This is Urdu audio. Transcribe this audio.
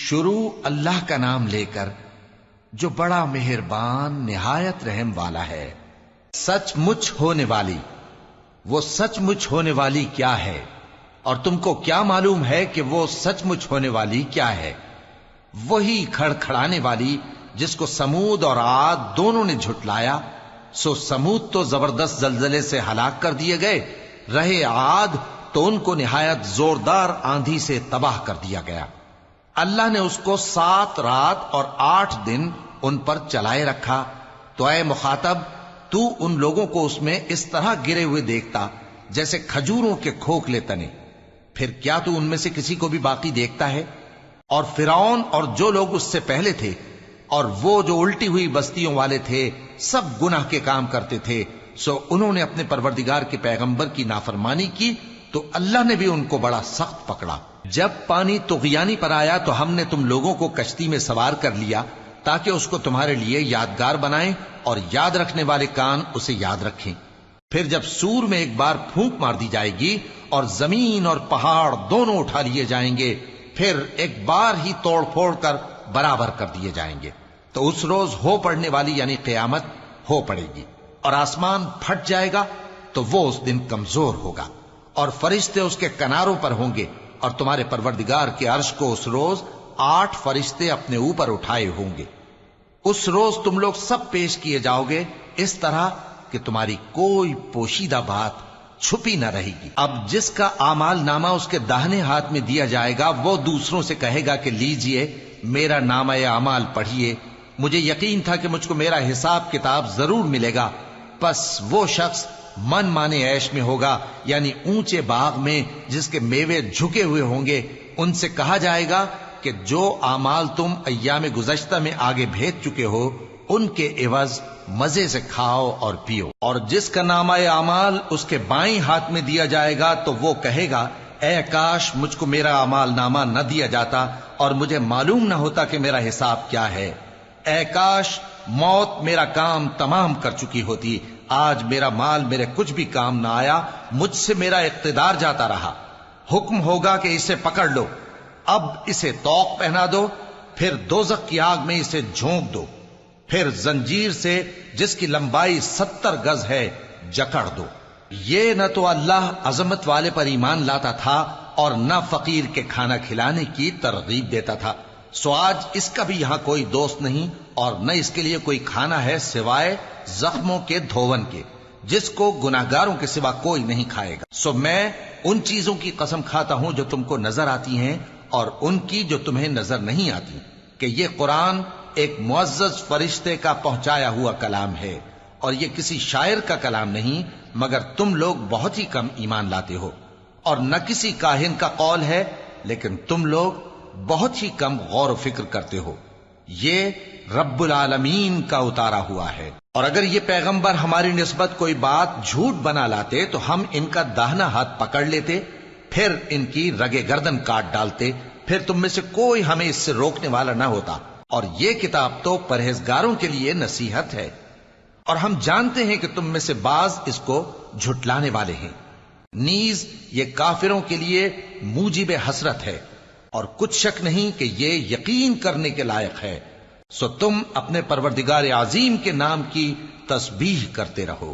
شروع اللہ کا نام لے کر جو بڑا مہربان نہایت رحم والا ہے۔ سچ مچ ہونے والی، وہ سچ مچ ہونے والی کیا ہے؟ اور تم کو کیا معلوم ہے کہ وہ سچ مچ ہونے والی کیا ہے؟ وہی کھڑکھڑانے والی جس کو سمود اور عاد دونوں نے جھٹلایا۔ سو سمود تو زبردست زلزلے سے ہلاک کر دیے گئے، رہے عاد تو ان کو نہایت زوردار آندھی سے تباہ کر دیا گیا۔ اللہ نے اس کو 7 رات اور 8 دن ان پر چلائے رکھا۔ تو اے مخاطب، تو ان لوگوں کو اس میں اس طرح گرے ہوئے دیکھتا جیسے کھجوروں کے کھوکھلے تنے، پھر کیا تو ان میں سے کسی کو بھی باقی دیکھتا ہے؟ اور فرعون اور جو لوگ اس سے پہلے تھے اور وہ جو الٹی ہوئی بستیوں والے تھے، سب گناہ کے کام کرتے تھے، سو انہوں نے اپنے پروردگار کے پیغمبر کی نافرمانی کی تو اللہ نے بھی ان کو بڑا سخت پکڑا۔ جب پانی طغیانی پر آیا تو ہم نے تم لوگوں کو کشتی میں سوار کر لیا تاکہ اس کو تمہارے لیے یادگار بنائیں اور یاد رکھنے والے کان اسے یاد رکھیں۔ پھر جب سور میں ایک بار پھونک مار دی جائے گی اور زمین اور پہاڑ دونوں اٹھا لیے جائیں گے، پھر ایک بار ہی توڑ پھوڑ کر برابر کر دیے جائیں گے، تو اس روز ہو پڑنے والی یعنی قیامت ہو پڑے گی، اور آسمان پھٹ جائے گا تو وہ اس دن کمزور ہوگا، اور فرشتے اس کے کناروں پر ہوں گے، اور تمہارے پروردگار کے عرش کو اس روز 8 فرشتے اپنے اوپر اٹھائے ہوں گے۔ اس روز تم لوگ سب پیش کیے جاؤ گے اس طرح کہ تمہاری کوئی پوشیدہ بات چھپی نہ رہے گی۔ اب جس کا اعمال نامہ اس کے داہنے ہاتھ میں دیا جائے گا، وہ دوسروں سے کہے گا کہ لیجئے میرا نامہ اعمال پڑھیے، مجھے یقین تھا کہ مجھ کو میرا حساب کتاب ضرور ملے گا۔ پس وہ شخص من مانے عیش میں ہوگا، یعنی اونچے باغ میں جس کے میوے جھکے ہوئے ہوں گے۔ ان سے کہا جائے گا کہ جو اعمال تم ایام گزشتہ میں آگے بھیج چکے ہو، ان کے عوض مزے سے کھاؤ اور پیو۔ اور جس کا نامہ اعمال اس کے بائیں ہاتھ میں دیا جائے گا تو وہ کہے گا، اے کاش مجھ کو میرا اعمال نامہ نہ دیا جاتا اور مجھے معلوم نہ ہوتا کہ میرا حساب کیا ہے۔ اے کاش موت میرا کام تمام کر چکی ہوتی، آج میرا مال میرے کچھ بھی کام نہ آیا، مجھ سے میرا اقتدار جاتا رہا۔ حکم ہوگا کہ اسے پکڑ لو، اب اسے طوق پہنا دو، پھر دوزخ کی آگ میں اسے جھونک دو، پھر زنجیر سے جس کی لمبائی 70 گز ہے جکڑ دو۔ یہ نہ تو اللہ عظمت والے پر ایمان لاتا تھا اور نہ فقیر کے کھانا کھلانے کی ترغیب دیتا تھا، سو آج اس کا بھی یہاں کوئی دوست نہیں اور نہ اس کے لیے کوئی کھانا ہے سوائے زخموں کے دھون کے، جس کو گناہگاروں کے سوا کوئی نہیں کھائے گا۔ سو میں ان چیزوں کی قسم کھاتا ہوں جو تم کو نظر آتی ہیں اور ان کی جو تمہیں نظر نہیں آتی، کہ یہ قرآن ایک معزز فرشتے کا پہنچایا ہوا کلام ہے، اور یہ کسی شاعر کا کلام نہیں، مگر تم لوگ بہت ہی کم ایمان لاتے ہو، اور نہ کسی کاہن کا قول ہے، لیکن تم لوگ بہت ہی کم غور و فکر کرتے ہو۔ یہ رب العالمین کا اتارا ہوا ہے۔ اور اگر یہ پیغمبر ہماری نسبت کوئی بات جھوٹ بنا لاتے تو ہم ان کا داہنا ہاتھ پکڑ لیتے، پھر ان کی رگے گردن کاٹ ڈالتے، پھر تم میں سے کوئی ہمیں اس سے روکنے والا نہ ہوتا۔ اور یہ کتاب تو پرہیزگاروں کے لیے نصیحت ہے، اور ہم جانتے ہیں کہ تم میں سے بعض اس کو جھٹلانے والے ہیں۔ نیز یہ کافروں کے لیے موجب حسرت ہے، اور کچھ شک نہیں کہ یہ یقین کرنے کے لائق ہے۔ سو تم اپنے پروردگار عظیم کے نام کی تسبیح کرتے رہو۔